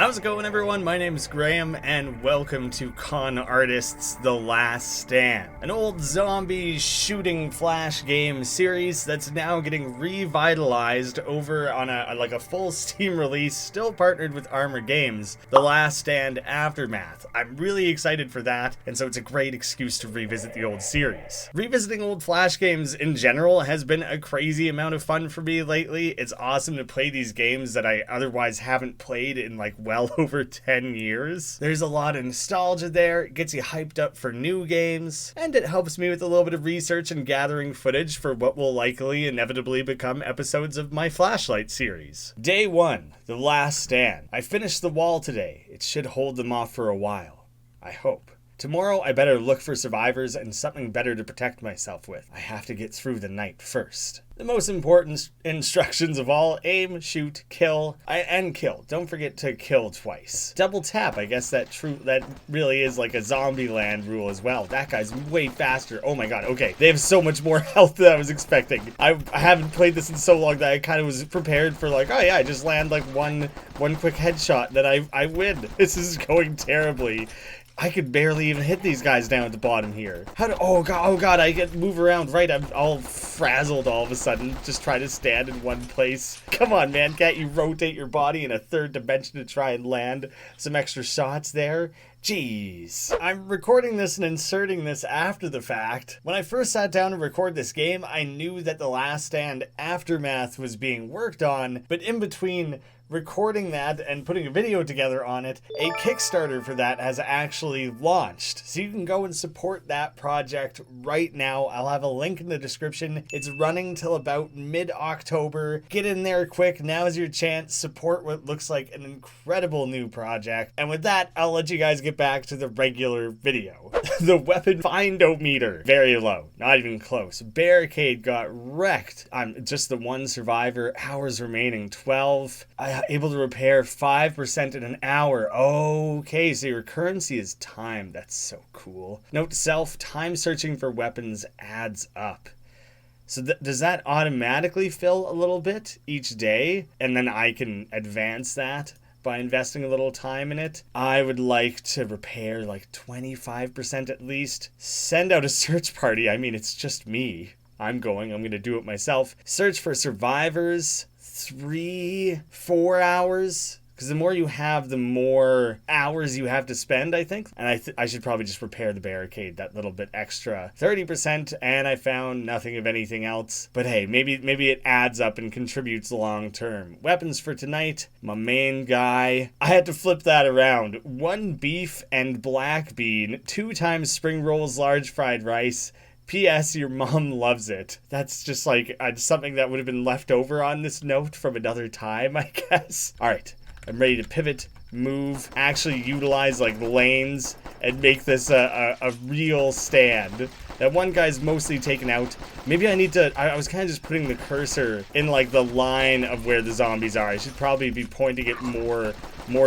How's it going, everyone? My name is Graham, and welcome to Con Artists: The Last Stand, an old zombie shooting flash game series that's now getting revitalized over on a full Steam release, still partnered with Graeme Games, The Last Stand Aftermath. I'm really excited for that, and so it's a great excuse to revisit the old series. Revisiting old flash games in general has been a crazy amount of fun for me lately. It's awesome to play these games that I otherwise haven't played in well over 10 years. There's a lot of nostalgia there, it gets you hyped up for new games, and it helps me with a little bit of research and gathering footage for what will likely inevitably become episodes of my Flashlight series. Day 1, The Last Stand. I finished the wall today. It should hold them off for a while. I hope. Tomorrow I better look for survivors and something better to protect myself with. I have to get through the night first. The most important instructions of all: aim, shoot, kill, and kill. Don't forget to kill twice. Double tap, I guess that really is like a zombie land rule as well. That guy's way faster. Oh my god, okay. They have so much more health than I was expecting. I haven't played this in so long that I kind of was prepared for oh yeah, I just land one quick headshot, then I win. This is going terribly. I could barely even hit these guys down at the bottom here. Oh god, I get move around, right? I'm all frazzled all of a sudden. Just try to stand in one place. Come on, man, can't you rotate your body in a third dimension to try and land some extra shots there? Jeez. I'm recording this and inserting this after the fact. When I first sat down to record this game, I knew that The Last Stand Aftermath was being worked on, but in between recording that and putting a video together on it, a Kickstarter for that has actually launched. So you can go and support that project right now. I'll have a link in the description. It's running till about mid-October. Get in there quick. Now's your chance. Support what looks like an incredible new project. And with that, I'll let you guys get back to the regular video. The weapon find-o-meter, very low. Not even close. Barricade got wrecked. I'm just the one survivor. Hours remaining, 12. Able to repair 5% in an hour. Okay, so your currency is time. That's so cool. Note to self, time searching for weapons adds up. So does that automatically fill a little bit each day? And then I can advance that by investing a little time in it. I would like to repair 25% at least. Send out a search party. I mean, it's just me. I'm going to do it myself. Search for survivors. 3-4 hours, because the more you have, the more hours you have to spend, I think. And I should probably just repair the barricade, that little bit extra 30%, and I found nothing of anything else. But hey, maybe it adds up and contributes long term. Weapons for tonight, my main guy. I had to flip that around. 1 beef and black bean, 2 times spring rolls, large fried rice. P.S. Your mom loves it. That's just something that would have been left over on this note from another time, I guess. Alright, I'm ready to pivot, move, actually utilize lanes, and make this a real stand. That one guy's mostly taken out. Maybe I need to, I was kind of just putting the cursor in the line of where the zombies are. I should probably be pointing it more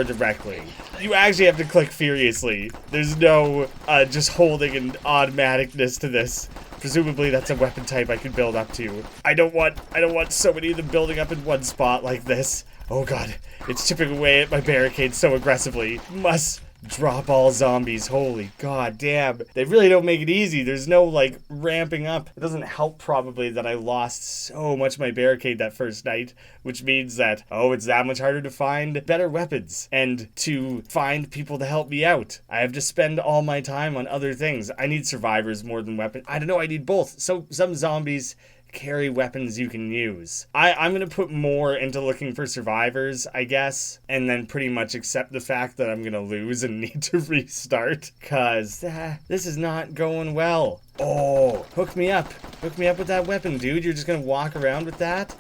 directly. You actually have to click furiously. There's no just holding an automaticness to this. Presumably that's a weapon type I could build up to. I don't want so many of them building up in one spot like this. Oh god, it's chipping away at my barricade so aggressively. Must drop all zombies. Holy god damn. They really don't make it easy. There's no ramping up. It doesn't help probably that I lost so much of my barricade that first night, which means that, it's that much harder to find better weapons and to find people to help me out. I have to spend all my time on other things. I need survivors more than weapons. I don't know, I need both. So some zombies carry weapons you can use. I'm gonna put more into looking for survivors, I guess, and then pretty much accept the fact that I'm gonna lose and need to restart, cause this is not going well. Oh, hook me up with that weapon, dude. You're just gonna walk around with that?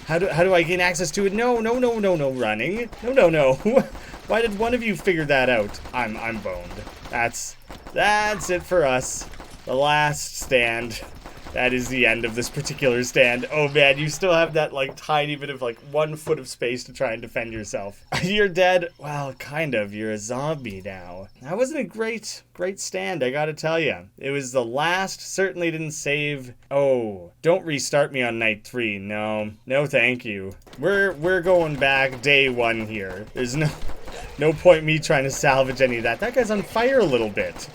How do I gain access to it? No, running. No. Why did one of you figure that out? I'm boned. That's it for us. The Last Stand. That is the end of this particular stand. Oh man, you still have that tiny bit of 1 foot of space to try and defend yourself. You're dead. Well, kind of. You're a zombie now. That wasn't a great stand, I gotta tell you. It was the last. Certainly didn't save. Oh, don't restart me on night 3. No thank you. We're going back day 1 here. There's no No point me trying to salvage any of that. That guy's on fire a little bit.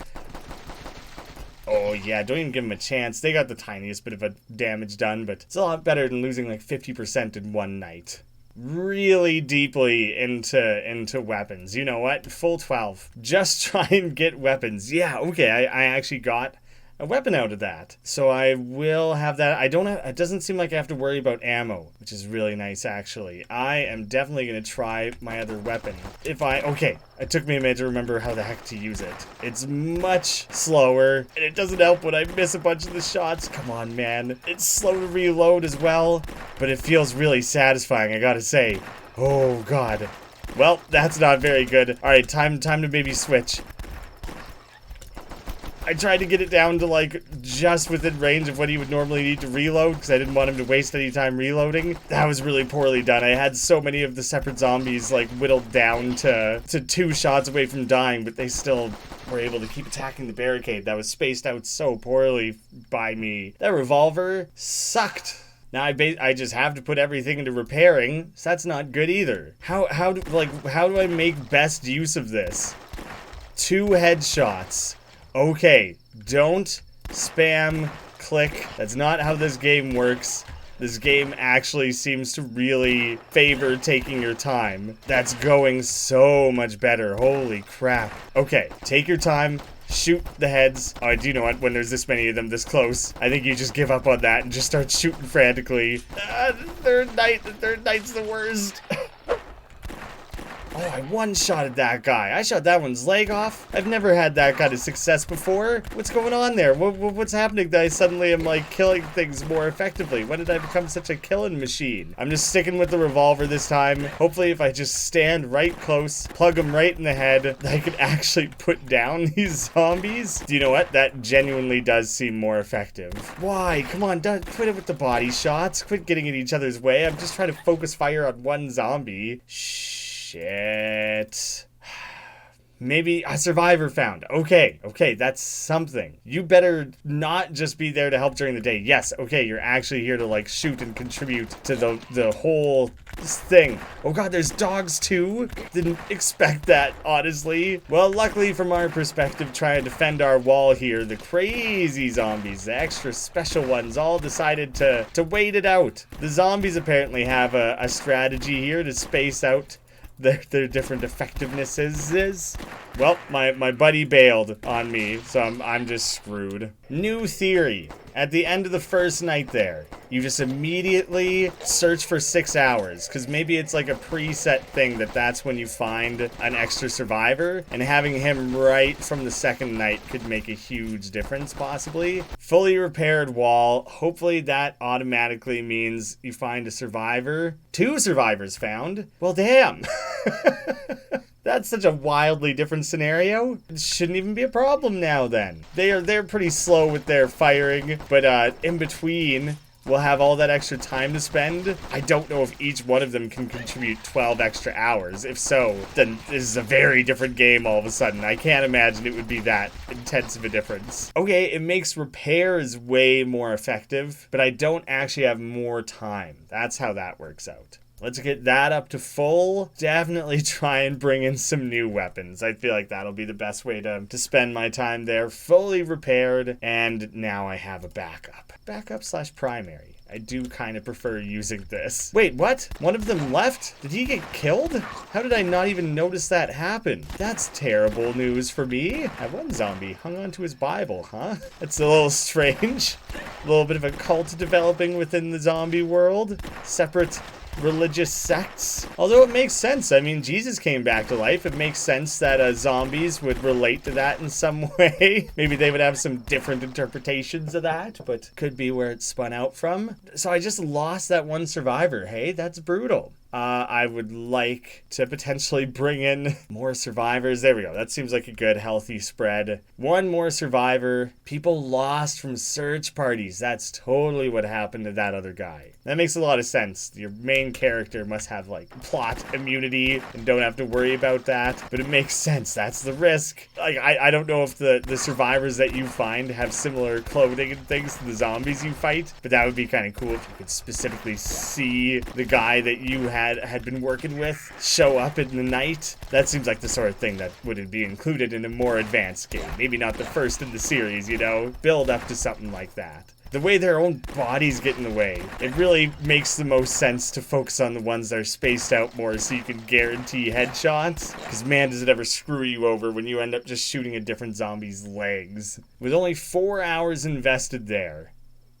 Oh yeah, don't even give him a chance. They got the tiniest bit of a damage done, but it's a lot better than losing like 50% in one night. Really deeply into weapons. You know what? Full 12. Just try and get weapons. Yeah, okay, I actually got a weapon out of that. So I will have that. It doesn't seem like I have to worry about ammo, which is really nice actually. I am definitely going to try my other weapon. Okay, it took me a minute to remember how the heck to use it. It's much slower, and it doesn't help when I miss a bunch of the shots. Come on, man. It's slow to reload as well, but it feels really satisfying, I gotta say. Oh, God. Well, that's not very good. All right, time to maybe switch. I tried to get it down to like just within range of what he would normally need to reload because I didn't want him to waste any time reloading. That was really poorly done. I had so many of the separate zombies like whittled down to 2 shots away from dying, but they still were able to keep attacking the barricade. That was spaced out so poorly by me. That revolver sucked. Now I just have to put everything into repairing, so that's not good either. How do I make best use of this? 2 headshots. Okay, don't spam click. That's not how this game works. This game actually seems to really favor taking your time. That's going so much better. Holy crap. Okay, take your time. Shoot the heads. Oh, do you know what? When there's this many of them this close, I think you just give up on that and just start shooting frantically. The third night's the worst. Oh, I one-shotted that guy. I shot that one's leg off. I've never had that kind of success before. What's going on there? What's happening that I suddenly am, like, killing things more effectively? When did I become such a killing machine? I'm just sticking with the revolver this time. Hopefully, if I just stand right close, plug them right in the head, I can actually put down these zombies. Do you know what? That genuinely does seem more effective. Why? Come on, quit it with the body shots. Quit getting in each other's way. I'm just trying to focus fire on one zombie. Shit. Maybe a survivor found. Okay, that's something. You better not just be there to help during the day. Yes, okay, you're actually here to like shoot and contribute to the whole thing. Oh God, there's dogs too? Didn't expect that, honestly. Well, luckily from our perspective, trying to defend our wall here, the crazy zombies, the extra special ones, all decided to wait it out. The zombies apparently have a strategy here to space out their different effectivenesses. Well, my buddy bailed on me, so I'm just screwed. New theory. At the end of the first night there, you just immediately search for 6 hours, because maybe it's like a preset thing that's when you find an extra survivor, and having him right from the second night could make a huge difference, possibly. Fully repaired wall. Hopefully that automatically means you find a survivor. 2 survivors found. Well, damn. That's such a wildly different scenario. It shouldn't even be a problem now then. They're pretty slow with their firing, but in between, we'll have all that extra time to spend. I don't know if each one of them can contribute 12 extra hours. If so, then this is a very different game all of a sudden. I can't imagine it would be that intense of a difference. Okay, it makes repairs way more effective, but I don't actually have more time. That's how that works out. Let's get that up to full. Definitely try and bring in some new weapons. I feel like that'll be the best way to spend my time there. Fully repaired, and now I have a backup. Backup/primary. I do kind of prefer using this. Wait, what? One of them left? Did he get killed? How did I not even notice that happen? That's terrible news for me. That one zombie hung onto his Bible, huh? That's a little strange. A little bit of a cult developing within the zombie world. Separate religious sects. Although it makes sense. I mean, Jesus came back to life. It makes sense that zombies would relate to that in some way. Maybe they would have some different interpretations of that, but could be where it spun out from. So I just lost that one survivor. Hey, that's brutal. I would like to potentially bring in more survivors. There we go. That seems like a good, healthy spread. One more survivor. People lost from search parties. That's totally what happened to that other guy. That makes a lot of sense. Your main character must have, like, plot immunity and don't have to worry about that. But it makes sense. That's the risk. Like, I don't know if the survivors that you find have similar clothing and things to the zombies you fight, but that would be kind of cool if you could specifically see the guy that you have had been working with show up in the night. That seems like the sort of thing that would be included in a more advanced game. Maybe not the first in the series, you know? Build up to something like that. The way their own bodies get in the way, it really makes the most sense to focus on the ones that are spaced out more so you can guarantee headshots. Because man, does it ever screw you over when you end up just shooting a different zombie's legs. With only 4 hours invested there,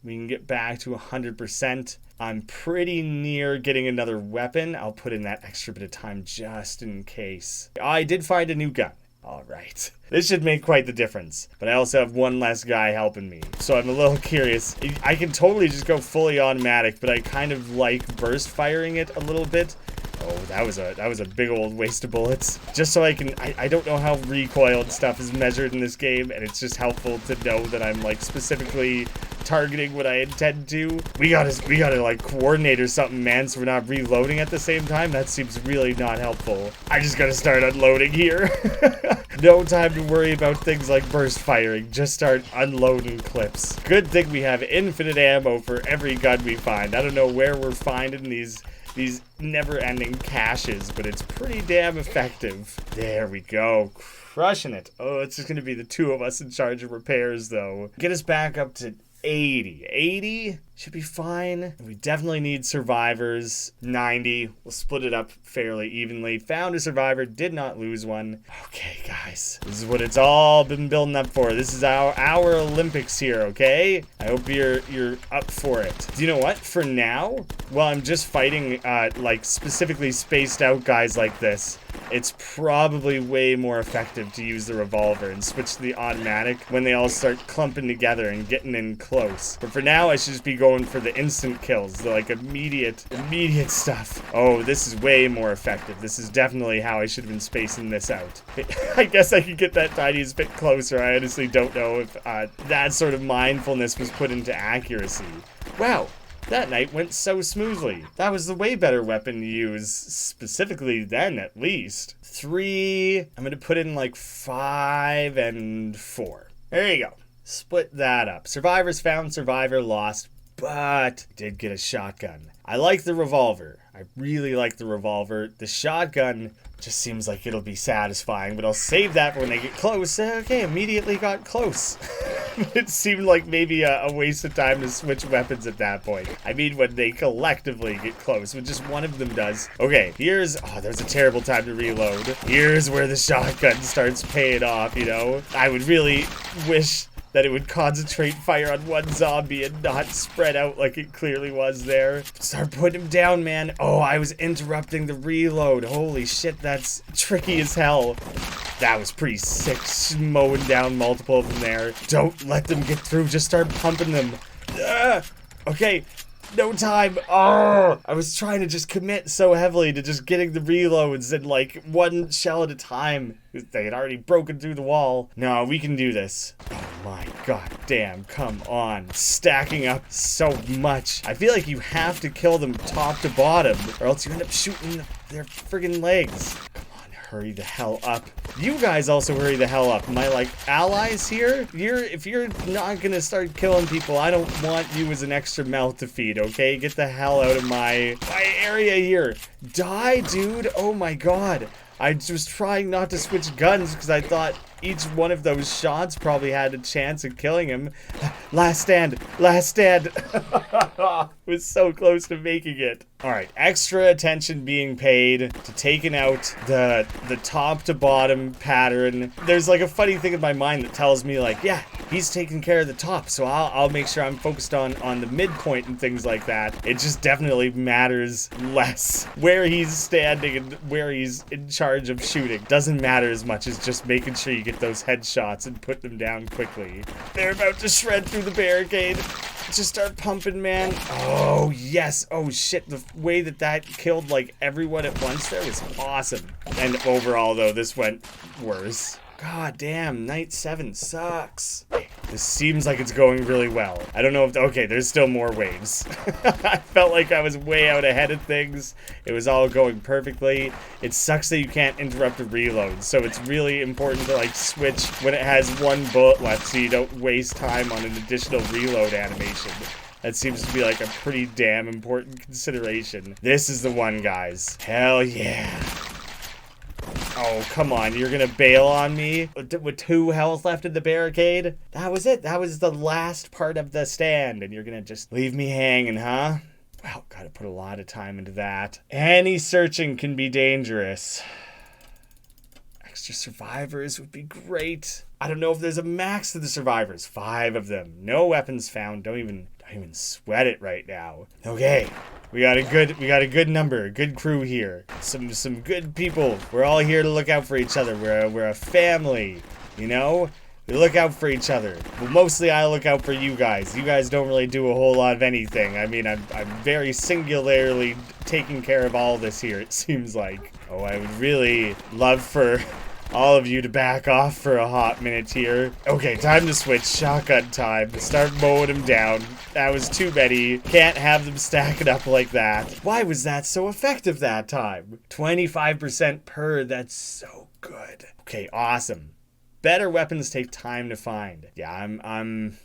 we can get back to 100%. I'm pretty near getting another weapon. I'll put in that extra bit of time just in case. I did find a new gun. All right. This should make quite the difference. But I also have one less guy helping me. So I'm a little curious. I can totally just go fully automatic, but I kind of like burst firing it a little bit. Oh, that was a big old waste of bullets. Just so I can, I don't know how recoil and stuff is measured in this game, and it's just helpful to know that I'm like specifically targeting what I intend to. We gotta like coordinate or something, man, so we're not reloading at the same time. That seems really not helpful. I just gotta start unloading here. No time to worry about things like burst firing. Just start unloading clips. Good thing we have infinite ammo for every gun we find. I don't know where we're finding these never-ending caches, but it's pretty damn effective. There we go. Crushing it. Oh, it's just gonna be the two of us in charge of repairs, though. Get us back up to 80. 80 should be fine. We definitely need survivors. 90. We'll split it up fairly evenly. Found a survivor, did not lose one. Okay, guys. This is what it's all been building up for. This is our Olympics here, okay? I hope you're up for it. Do you know what? For now, while I'm just fighting like specifically spaced out guys like this, it's probably way more effective to use the revolver and switch to the automatic when they all start clumping together and getting in close. But for now, I should just be going for the instant kills, the like immediate stuff. Oh, this is way more effective. This is definitely how I should have been spacing this out. I guess I could get that tiniest bit closer. I honestly don't know if that sort of mindfulness was put into accuracy. Wow. That night went so smoothly. That was the way better weapon to use, specifically then at least. 3, I'm gonna put in like 5 and 4. There you go. Split that up. Survivors found, survivor lost, but did get a shotgun. I like the revolver. I really like the revolver. The shotgun just seems like it'll be satisfying, but I'll save that for when they get close. Okay, immediately got close. It seemed like maybe a waste of time to switch weapons at that point. I mean, when they collectively get close, when just one of them does. Okay, there's a terrible time to reload. Here's where the shotgun starts paying off, you know? I would really wish that it would concentrate fire on one zombie and not spread out like it clearly was there. Start putting him down, man. Oh, I was interrupting the reload. Holy shit, that's tricky as hell. That was pretty sick, mowing down multiple of them there. Don't let them get through, just start pumping them. Okay. No time. Oh, I was trying to just commit so heavily to just getting the reloads and like one shell at a time. They had already broken through the wall. No, we can do this. Oh my god damn, come on. Stacking up so much. I feel like you have to kill them top to bottom or else you end up shooting their friggin' legs. Come on, hurry the hell up. You guys also hurry the hell up. My like allies here, if you're not gonna start killing people, I don't want you as an extra mouth to feed, okay? Get the hell out of my area here. Die, dude. Oh my god. I was trying not to switch guns because I thought each one of those shots probably had a chance of killing him. Last stand. Last stand. Was so close to making it. All right, extra attention being paid to taking out the top to bottom pattern. There's like a funny thing in my mind that tells me like, yeah, he's taking care of the top, so I'll make sure I'm focused on the midpoint and things like that. It just definitely matters less where he's standing and where he's in charge of shooting. Doesn't matter as much as just making sure you get those headshots and put them down quickly. They're about to shred through the barricade. Just start pumping, man. Oh, yes. Oh, shit. The way that killed, like, everyone at once there was awesome. And overall, though, this went worse. God damn, night 7 sucks. This seems like it's going really well. I don't know if, okay, there's still more waves. I felt like I was way out ahead of things. It was all going perfectly. It sucks that you can't interrupt a reload, so it's really important to like switch when it has one bullet left so you don't waste time on an additional reload animation. That seems to be like a pretty damn important consideration. This is the one, guys. Hell yeah. Oh, come on. You're gonna bail on me? With 2 health left in the barricade? That was it. That was the last part of the stand. And you're gonna just leave me hanging, huh? Well, gotta put a lot of time into that. Any searching can be dangerous. Extra survivors would be great. I don't know if there's a max to the survivors. 5 of them. No weapons found. Don't even sweat it right now. Okay. We got a good number, a good crew here. Some good people. We're all here to look out for each other. We're a family, you know? We look out for each other. Well, mostly I look out for you guys. You guys don't really do a whole lot of anything. I mean, I'm very singularly taking care of all this here, it seems like. Oh, I would really love for all of you to back off for a hot minute here. Okay, time to switch. Shotgun time. Start mowing them down. That was too many. Can't have them stacking up like that. Why was that so effective that time? 25% per. That's so good. Okay, awesome. Better weapons take time to find. Yeah, I'm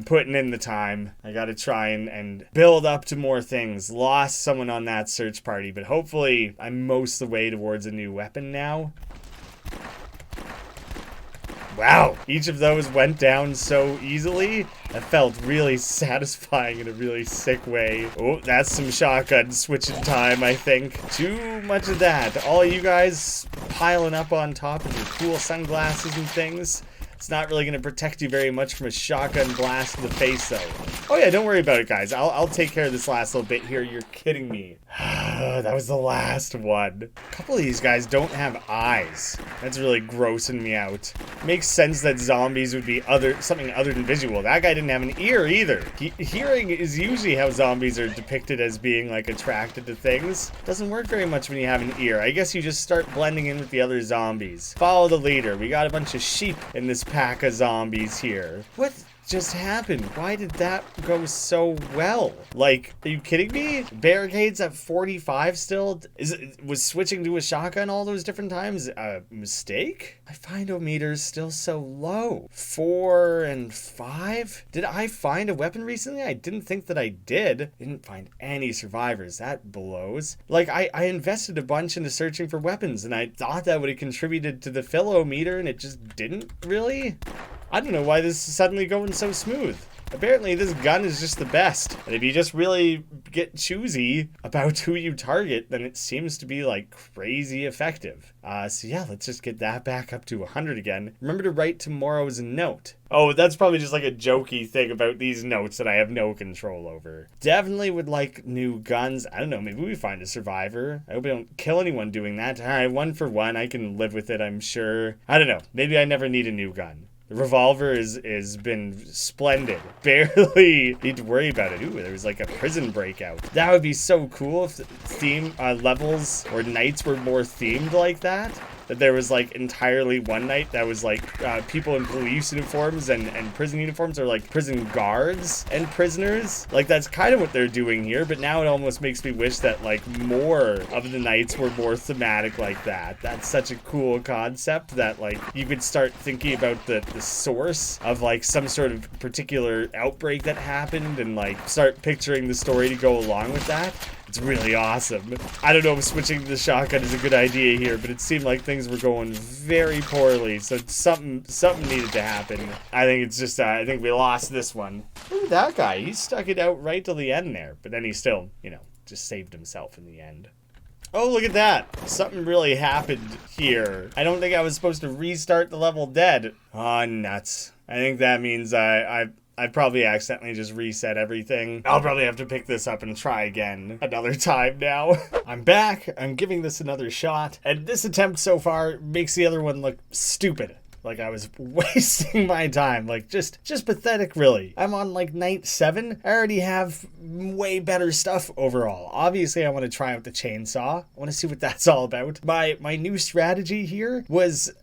putting in the time. I gotta try and build up to more things. Lost someone on that search party, but hopefully I'm most of the way towards a new weapon now. Wow, each of those went down so easily. That felt really satisfying in a really sick way. Oh, that's some shotgun switching time, I think. Too much of that. All you guys piling up on top of your cool sunglasses and things. It's not really going to protect you very much from a shotgun blast to the face, though. Oh yeah, don't worry about it, guys. I'll take care of this last little bit here. You're kidding me. That was the last one. A couple of these guys don't have eyes. That's really grossing me out. Makes sense that zombies would be something other than visual. That guy didn't have an ear either. Hearing is usually how zombies are depicted as being like attracted to things. Doesn't work very much when you have an ear. I guess you just start blending in with the other zombies. Follow the leader. We got a bunch of sheep in this pack of zombies here. What just happened? Why did that go so well? Like, are you kidding me? Barricades at 45 still? Was switching to a shotgun all those different times a mistake? My find-o-meter is still so low. 4 and 5? Did I find a weapon recently? I didn't think that I did. Didn't find any survivors. That blows. Like, I invested a bunch into searching for weapons, and I thought that would have contributed to the fill-o-meter, and it just didn't really. I don't know why this is suddenly going so smooth. Apparently this gun is just the best. And if you just really get choosy about who you target, then it seems to be like crazy effective. So yeah, let's just get that back up to 100 again. Remember to write tomorrow's note. Oh, that's probably just like a jokey thing about these notes that I have no control over. Definitely would like new guns. I don't know, maybe we find a survivor. I hope we don't kill anyone doing that. All right, 1 for 1. I can live with it, I'm sure. I don't know. Maybe I never need a new gun. The revolver is been splendid. Barely need to worry about it. Ooh, there was like a prison breakout. That would be so cool if theme levels or nights were more themed like that. That there was like entirely one night that was like people in police uniforms and prison uniforms, or like prison guards and prisoners. Like that's kind of what they're doing here, but now it almost makes me wish that like more of the nights were more thematic like that. That's such a cool concept that like you could start thinking about the source of like some sort of particular outbreak that happened and like start picturing the story to go along with that. It's really awesome. I don't know if switching to the shotgun is a good idea here, but it seemed like things were going very poorly, so something needed to happen. I think it's just, I think we lost this one. Look at that guy. He stuck it out right till the end there, but then he still, you know, just saved himself in the end. Oh, look at that. Something really happened here. I don't think I was supposed to restart the level dead. Oh, nuts. I think that means I probably accidentally just reset everything. I'll probably have to pick this up and try again another time now. I'm back. I'm giving this another shot. And this attempt so far makes the other one look stupid. Like I was wasting my time. Like just pathetic, really. I'm on like night 7. I already have way better stuff overall. Obviously, I want to try out the chainsaw. I want to see what that's all about. My new strategy here was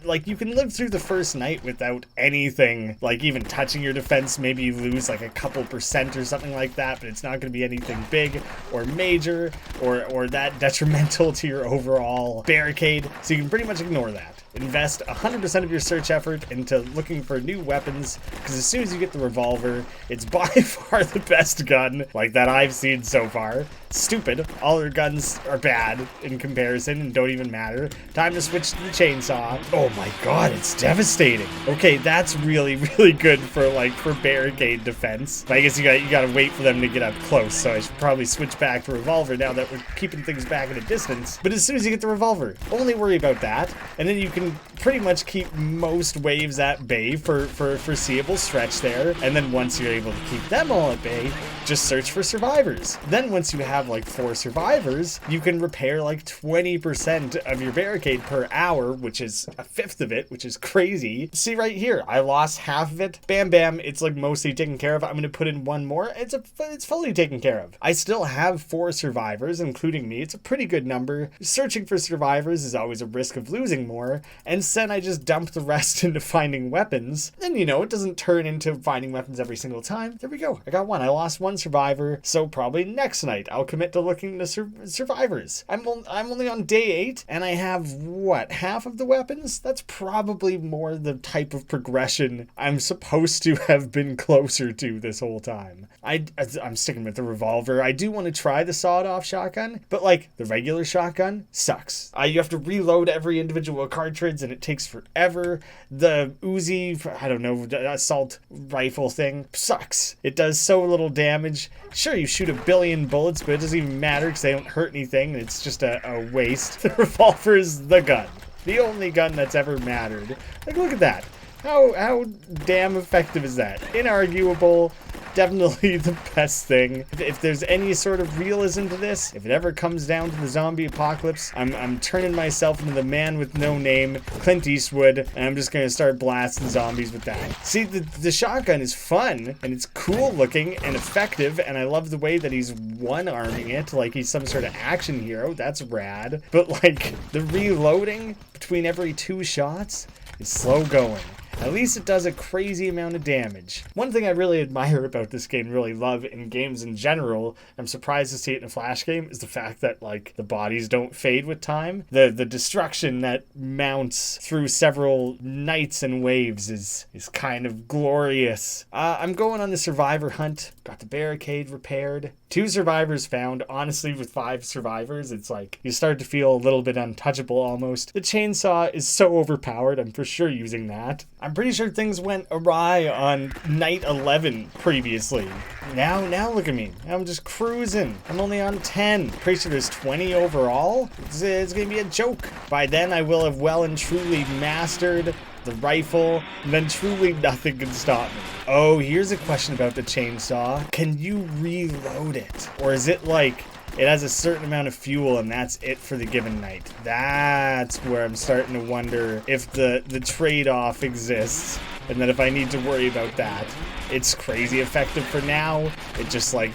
like, you can live through the first night without anything, like, even touching your defense. Maybe you lose, like, a couple percent or something like that, but it's not going to be anything big or major or that detrimental to your overall barricade. So you can pretty much ignore that. Invest 100% of your search effort into looking for new weapons, because as soon as you get the revolver, it's by far the best gun, like, that I've seen so far. Stupid. All their guns are bad in comparison and don't even matter. Time to switch to the chainsaw. Oh my god, it's devastating. Okay, that's really, really good for, like, for barricade defense. But I guess you gotta wait for them to get up close, so I should probably switch back to revolver now that we're keeping things back at a distance. But as soon as you get the revolver, only worry about that, and then you can pretty much keep most waves at bay for a foreseeable stretch there. And then once you're able to keep them all at bay, just search for survivors. Then once you have like 4 survivors, you can repair like 20% of your barricade per hour, which is a fifth of it, which is crazy. See right here, I lost half of it. Bam, bam, it's like mostly taken care of. I'm gonna put in one more. It's fully taken care of. I still have 4 survivors, including me. It's a pretty good number. Searching for survivors is always a risk of losing more. And then I just dump the rest into finding weapons. Then, you know, it doesn't turn into finding weapons every single time. There we go. I got one. I lost one survivor. So probably next night I'll commit to looking to survivors. I'm only on day 8 and I have, what, half of the weapons? That's probably more the type of progression I'm supposed to have been closer to this whole time. I'm sticking with the revolver. I do want to try the sawed-off shotgun, but like the regular shotgun sucks. You have to reload every individual cartridge and it takes forever. The Uzi, I don't know, assault rifle thing sucks. It does so little damage. Sure, you shoot a billion bullets, but it doesn't even matter because they don't hurt anything. It's just a waste. The revolver is the gun. The only gun that's ever mattered. Like, look at that. How damn effective is that? Inarguable. Definitely the best thing. If there's any sort of realism to this, if it ever comes down to the zombie apocalypse, I'm turning myself into the man with no name, Clint Eastwood, and I'm just gonna start blasting zombies with that. See, the shotgun is fun, and it's cool looking and effective, and I love the way that he's one-arming it, like he's some sort of action hero. That's rad. But like, the reloading between every 2 shots is slow going. At least it does a crazy amount of damage. One thing I really admire about this game, really love in games in general, I'm surprised to see it in a Flash game, is the fact that like the bodies don't fade with time. The destruction that mounts through several nights and waves is kind of glorious. I'm going on the survivor hunt. Got the barricade repaired. 2 survivors found. Honestly, with 5 survivors, it's like you start to feel a little bit untouchable almost. The chainsaw is so overpowered. I'm for sure using that. I'm pretty sure things went awry on night 11 previously. Now look at me. I'm just cruising. I'm only on 10. Pretty sure there's 20 overall. It's gonna be a joke. By then, I will have well and truly mastered the rifle, and then truly nothing can stop me. Oh, here's a question about the chainsaw. Can you reload it? Or is it like it has a certain amount of fuel and that's it for the given night? That's where I'm starting to wonder if the trade-off exists, and that if I need to worry about that. It's crazy effective for now. It just like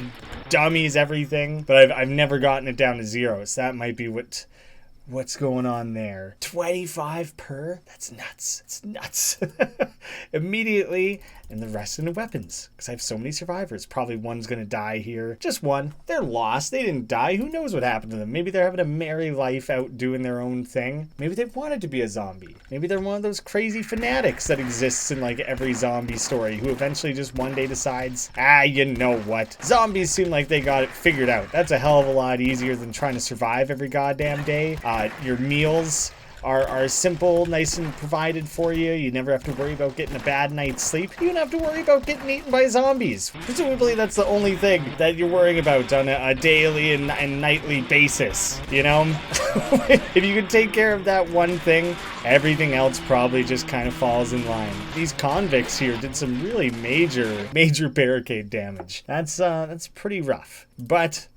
dummies everything, but I've never gotten it down to 0, so that might be what's going on there. 25 per? That's nuts. It's nuts. Immediately, and the rest into weapons, because I have so many survivors. Probably one's gonna die here. Just one. They're lost. They didn't die. Who knows what happened to them? Maybe they're having a merry life out doing their own thing. Maybe they wanted to be a zombie. Maybe they're one of those crazy fanatics that exists in like every zombie story, who eventually just one day decides, you know what? Zombies seem like they got it figured out. That's a hell of a lot easier than trying to survive every goddamn day. Your meals are simple, nice and provided for you. You never have to worry about getting a bad night's sleep. You don't have to worry about getting eaten by zombies. Presumably that's the only thing that you're worrying about on a daily and nightly basis, you know? If you can take care of that one thing, everything else probably just kind of falls in line. These convicts here did some really major barricade damage. That's pretty rough. But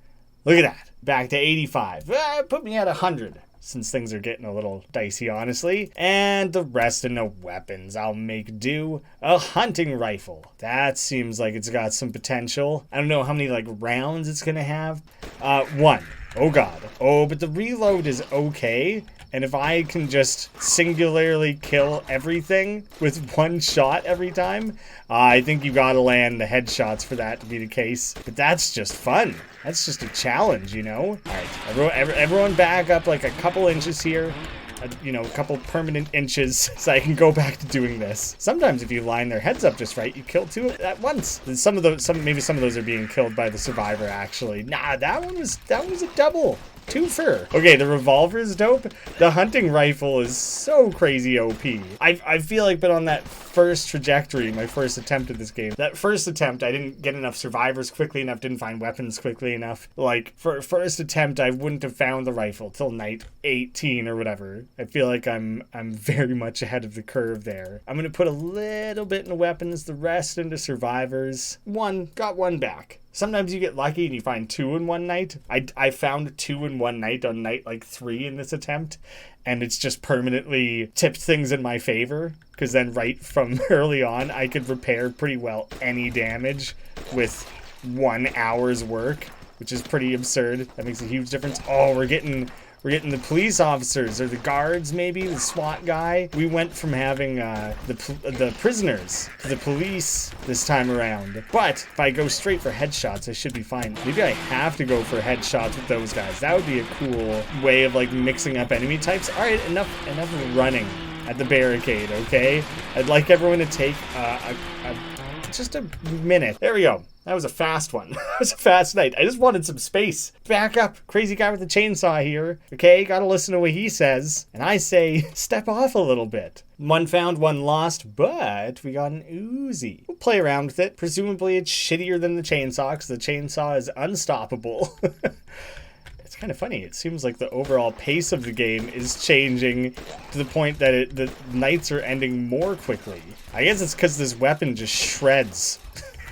look at that. Back to 85. Put me at 100. Since things are getting a little dicey, honestly. And the rest of no weapons. I'll make do. A hunting rifle. That seems like it's got some potential. I don't know how many like rounds it's gonna have. 1. Oh god. Oh, but the reload is okay. And if I can just singularly kill everything with one shot every time, I think you gotta land the headshots for that to be the case. But that's just fun. That's just a challenge, you know? Alright, everyone back up like a couple inches here. You know, a couple permanent inches so I can go back to doing this. Sometimes if you line their heads up just right, you kill two at once. Maybe some of those are being killed by the survivor actually. Nah, that one was a double. Twofer. Okay, the revolver is dope. The hunting rifle is so crazy OP. I feel like been on that first trajectory, my first attempt at this game. That first attempt, I didn't get enough survivors quickly enough, didn't find weapons quickly enough. Like, for first attempt, I wouldn't have found the rifle till night 18 or whatever. I feel like I'm very much ahead of the curve there. I'm gonna put a little bit into weapons, the rest into survivors. Got one back. Sometimes you get lucky and you find two in one night. I found two in one night on night like 3 in this attempt, and it's just permanently tipped things in my favor, because then right from early on I could repair pretty well any damage with 1 hour's work, which is pretty absurd. That makes a huge difference. Oh, we're getting the police officers, or the guards maybe, the SWAT guy. We went from having the prisoners to the police this time around. But if I go straight for headshots, I should be fine. Maybe I have to go for headshots with those guys. That would be a cool way of like mixing up enemy types. All right, enough running at the barricade, okay? I'd like everyone to take just a minute. There we go. That was a fast one. That was a fast night. I just wanted some space. Back up. Crazy guy with the chainsaw here. Okay, gotta listen to what he says. And I say, step off a little bit. One found, one lost, but we got an Uzi. We'll play around with it. Presumably it's shittier than the chainsaw, because the chainsaw is unstoppable. It's kind of funny. It seems like the overall pace of the game is changing to the point that the nights are ending more quickly. I guess it's because this weapon just shreds.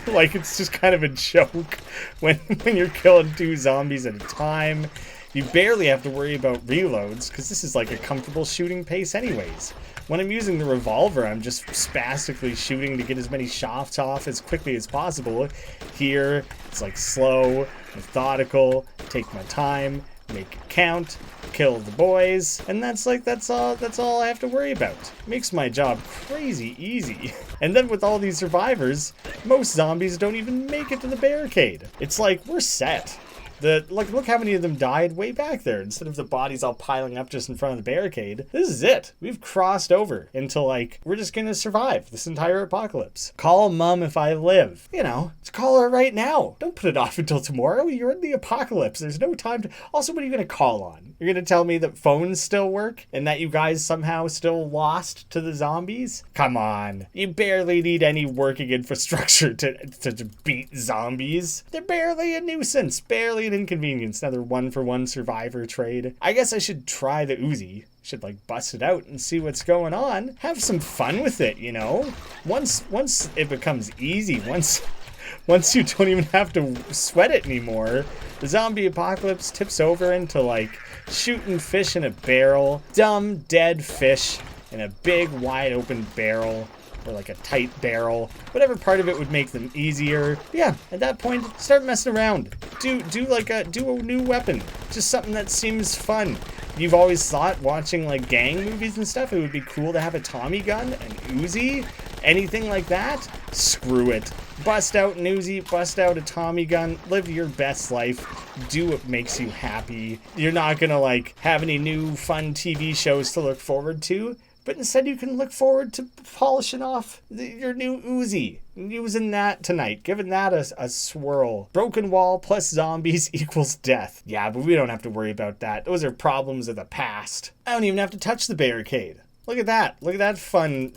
Like, it's just kind of a joke when you're killing 2 zombies at a time. You barely have to worry about reloads, because this is like a comfortable shooting pace anyways. When I'm using the revolver, I'm just spastically shooting to get as many shots off as quickly as possible. Here, it's like slow, methodical, take my time, make it count, kill the boys, and that's all I have to worry about. Makes my job crazy easy. And then with all these survivors, most zombies don't even make it to the barricade. It's like, we're set. Look how many of them died way back there, instead of the bodies all piling up just in front of the barricade. This is it. We've crossed over into, like, we're just gonna survive this entire apocalypse. Call mom if I live. You know, just call her right now. Don't put it off until tomorrow. You're in the apocalypse. There's no time to... Also, what are you gonna call on? You're gonna tell me that phones still work and that you guys somehow still lost to the zombies? Come on. You barely need any working infrastructure to beat zombies. They're barely a nuisance, barely an inconvenience. Another 1-for-1 survivor trade. I guess I should try the Uzi. Should like bust it out and see what's going on. Have some fun with it, you know? Once it becomes easy, once you don't even have to sweat it anymore, the zombie apocalypse tips over into like shooting fish in a barrel, dumb dead fish in a big wide open barrel, or like a tight barrel, whatever part of it would make them easier. Yeah, at that point, start messing around. Do a new weapon. Just something that seems fun. You've always thought, watching like gang movies and stuff, it would be cool to have a Tommy gun, an Uzi, anything like that. Screw it. Bust out an Uzi, bust out a Tommy gun, live your best life, do what makes you happy. You're not gonna like have any new fun TV shows to look forward to, but instead you can look forward to polishing off your new Uzi. Using that tonight, giving that a swirl. Broken wall plus zombies equals death. Yeah, but we don't have to worry about that. Those are problems of the past. I don't even have to touch the barricade. Look at that. Look at that fun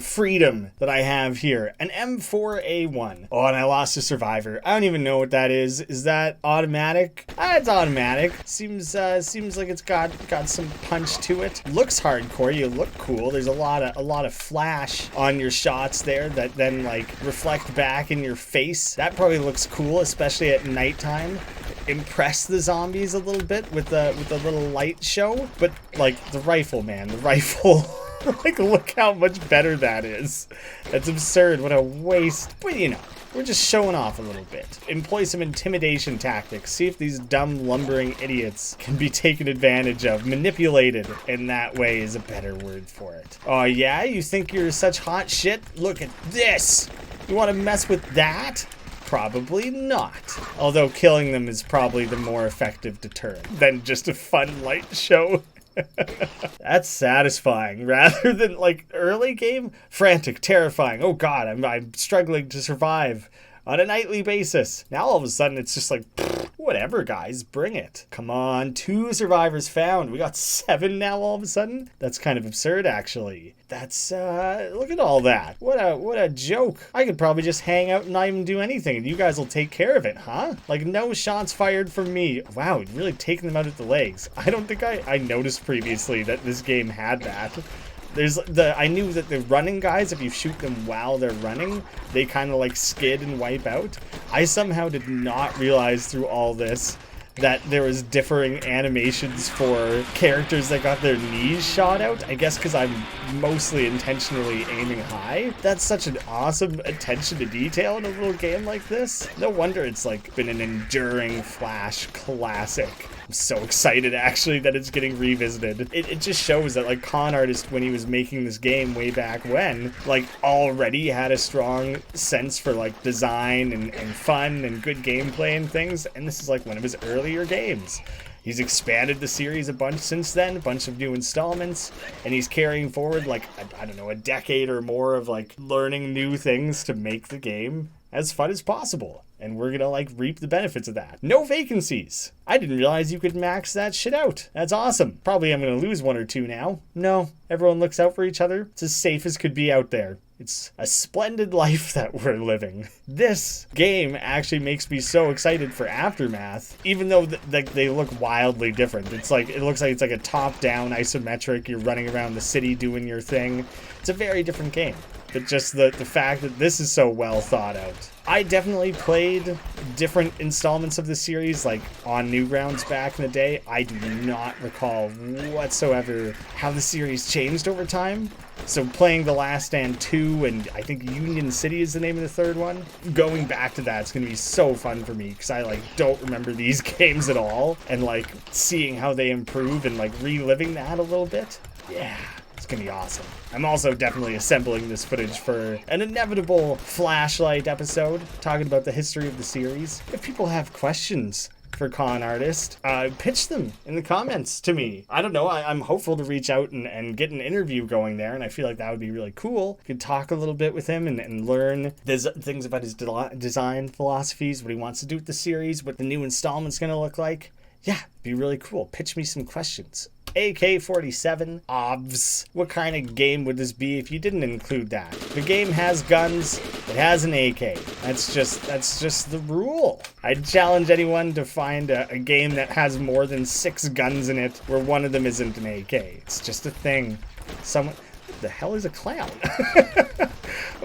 freedom that I have here. An M4A1. Oh, and I lost a survivor. I don't even know what that is. Is that automatic? It's automatic. Seems like it's got some punch to it. Looks hardcore. You look cool. There's a lot of flash on your shots there that then like reflect back in your face. That probably looks cool, especially at nighttime. Impress the zombies a little bit with the little light show. But like the rifle, man, the rifle. Like, look how much better that is. That's absurd. What a waste. But you know, We're just showing off a little bit. Employ some intimidation tactics. See if these dumb, lumbering idiots can be taken advantage of. Manipulated in that way is a better word for it. Oh yeah? You think you're such hot shit? Look at this! You want to mess with that? Probably not. Although killing them is probably the more effective deterrent than just a fun light show. That's satisfying rather than like early game. Frantic, terrifying. Oh god, I'm struggling to survive on a nightly basis. Now all of a sudden it's just like, whatever guys, bring it. Come on, 2 survivors found. We got 7 now all of a sudden. That's kind of absurd actually. That's look at all that. What a joke. I could probably just hang out and not even do anything and you guys will take care of it, huh? Like no shots fired from me. Wow, really taking them out at the legs. I don't think I noticed previously that this game had that. I knew that the running guys, if you shoot them while they're running, they kind of like skid and wipe out. I somehow did not realize through all this that there was differing animations for characters that got their knees shot out. I guess because I'm mostly intentionally aiming high. That's such an awesome attention to detail in a little game like this. No wonder it's like been an enduring Flash classic. I'm so excited actually that it's getting revisited. It just shows that like Con Artist, when he was making this game way back when, like already had a strong sense for like design and fun and good gameplay and things, and this is like one of his earlier games. He's expanded the series a bunch since then, a bunch of new installments, and he's carrying forward like, I don't know, a decade or more of like learning new things to make the game as fun as possible. And we're gonna like reap the benefits of that. No vacancies. I didn't realize you could max that shit out. That's awesome. Probably I'm gonna lose 1 or 2 now. No, everyone looks out for each other. It's as safe as could be out there. It's a splendid life that we're living. This game actually makes me so excited for Aftermath, even though they look wildly different. It looks like it's like a top-down isometric. You're running around the city doing your thing. It's a very different game. But just the fact that this is so well thought out. I definitely played different installments of the series, like on Newgrounds back in the day. I do not recall whatsoever how the series changed over time. So playing The Last Stand 2 and I think Union City is the name of the 3rd one. Going back to that's going to be so fun for me because I like don't remember these games at all. And like seeing how they improve and like reliving that a little bit. Yeah. It's gonna be awesome. I'm also definitely assembling this footage for an inevitable flashlight episode, talking about the history of the series. If people have questions for Con Artist, pitch them in the comments to me. I don't know, I'm hopeful to reach out and get an interview going there, and I feel like that would be really cool. I could talk a little bit with him and learn things about his design philosophies, what he wants to do with the series, what the new installment's gonna look like. Yeah, it'd be really cool. Pitch me some questions. AK-47, OBS. What kind of game would this be if you didn't include that? The game has guns, it has an AK. That's just the rule. I'd challenge anyone to find a game that has more than 6 guns in it where one of them isn't an AK. It's just a thing. What the hell is a clown?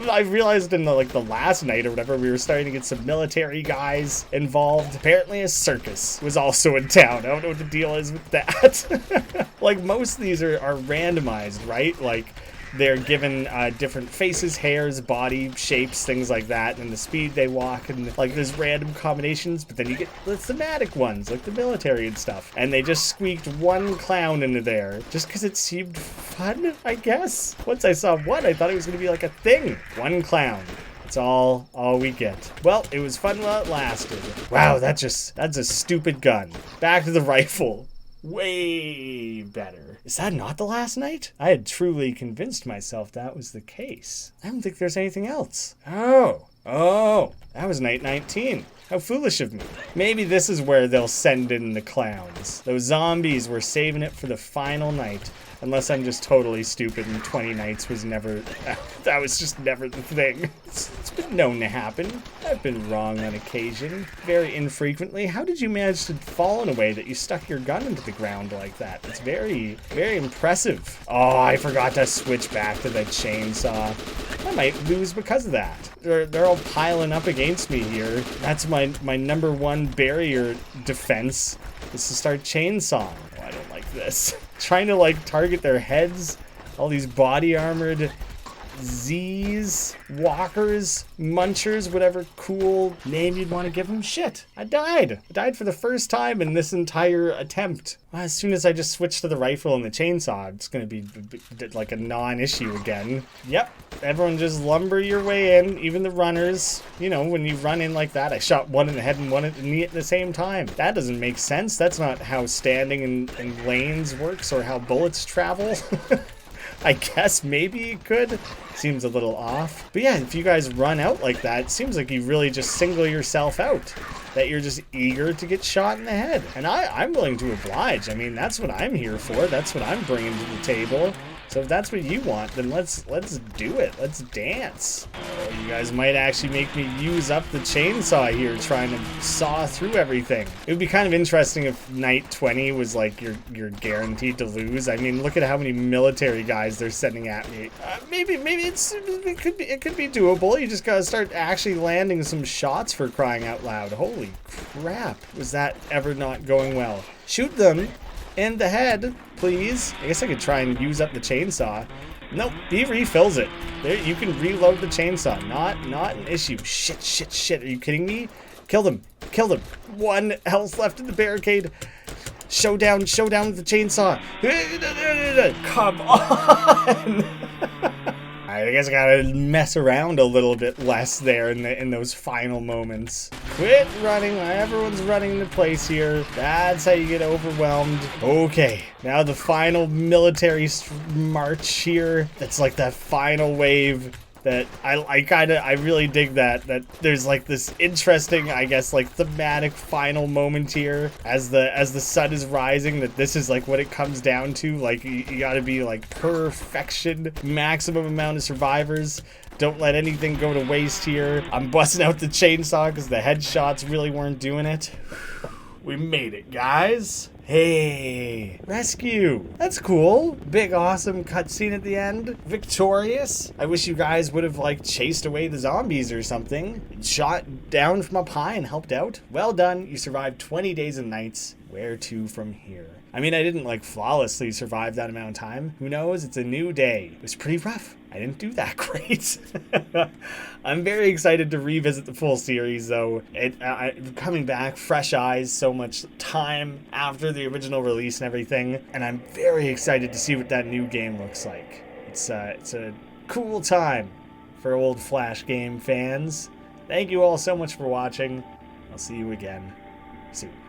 I realized in the last night or whatever, we were starting to get some military guys involved. Apparently a circus was also in town. I don't know what the deal is with that. Like most of these are randomized, right? Like they're given different faces, hairs, body shapes, things like that, and the speed they walk, and like there's random combinations, but then you get the thematic ones, like the military and stuff. And they just squeaked one clown into there, just because it seemed fun, I guess. Once I saw one, I thought it was going to be like a thing. One clown. That's all we get. Well, it was fun while it lasted. Wow, that's a stupid gun. Back to the rifle. Way better. Is that not the last night? I had truly convinced myself that was the case. I don't think there's anything else. Oh, that was night 19. How foolish of me. Maybe this is where they'll send in the clowns. Those zombies were saving it for the final night. Unless I'm just totally stupid and 20 nights was never... that was just never the thing. It's been known to happen. I've been wrong on occasion. Very infrequently. How did you manage to fall in a way that you stuck your gun into the ground like that? It's very, very impressive. Oh, I forgot to switch back to the chainsaw. I might lose because of that. They're all piling up against me here. That's my number one barrier defense, is to start chainsawing. Oh, I don't like this. Trying to like target their heads, all these body armored Z's, walkers, munchers, whatever cool name you'd want to give them. Shit, I died. I died for the first time in this entire attempt. As soon as I just switch to the rifle and the chainsaw, it's going to be like a non-issue again. Yep, everyone just lumber your way in, even the runners. You know, when you run in like that, I shot one in the head and one in the knee at the same time. That doesn't make sense. That's not how standing in lanes works or how bullets travel. I guess maybe it could. Seems a little off. But yeah, if you guys run out like that, it seems like you really just single yourself out. That you're just eager to get shot in the head. And I'm willing to oblige. I mean, that's what I'm here for. That's what I'm bringing to the table. So if that's what you want, then let's do it. Let's dance. Oh, you guys might actually make me use up the chainsaw here trying to saw through everything. It would be kind of interesting if night 20 was like you're guaranteed to lose. I mean, look at how many military guys they're sending at me. Maybe it could be doable. You just gotta start actually landing some shots, for crying out loud. Holy crap. Was that ever not going well? Shoot them in the head, please. I guess I could try and use up the chainsaw. Nope, he refills it. There, you can reload the chainsaw. Not an issue. Shit. Are you kidding me? Killed him. 1 health left in the barricade. Showdown with the chainsaw. Come on. I guess I gotta mess around a little bit less there in those final moments. Quit running. Everyone's running into place here. That's how you get overwhelmed. Okay, now the final military march here. That's like that final wave. That I really dig that there's like this interesting, I guess, like thematic final moment here as the sun is rising, that this is like what it comes down to. Like you gotta be like perfection, maximum amount of survivors. Don't let anything go to waste here. I'm busting out the chainsaw because the headshots really weren't doing it. We made it, guys. Hey, rescue. That's cool. Big, awesome cutscene at the end. Victorious. I wish you guys would have like chased away the zombies or something. Shot down from up high and helped out. Well done. You survived 20 days and nights. Where to from here? I mean, I didn't like flawlessly survive that amount of time. Who knows? It's a new day. It was pretty rough. I didn't do that great. I'm very excited to revisit the full series, though. Coming back, fresh eyes, so much time after the original release and everything, and I'm very excited to see what that new game looks like. It's a cool time for old Flash game fans. Thank you all so much for watching. I'll see you again soon.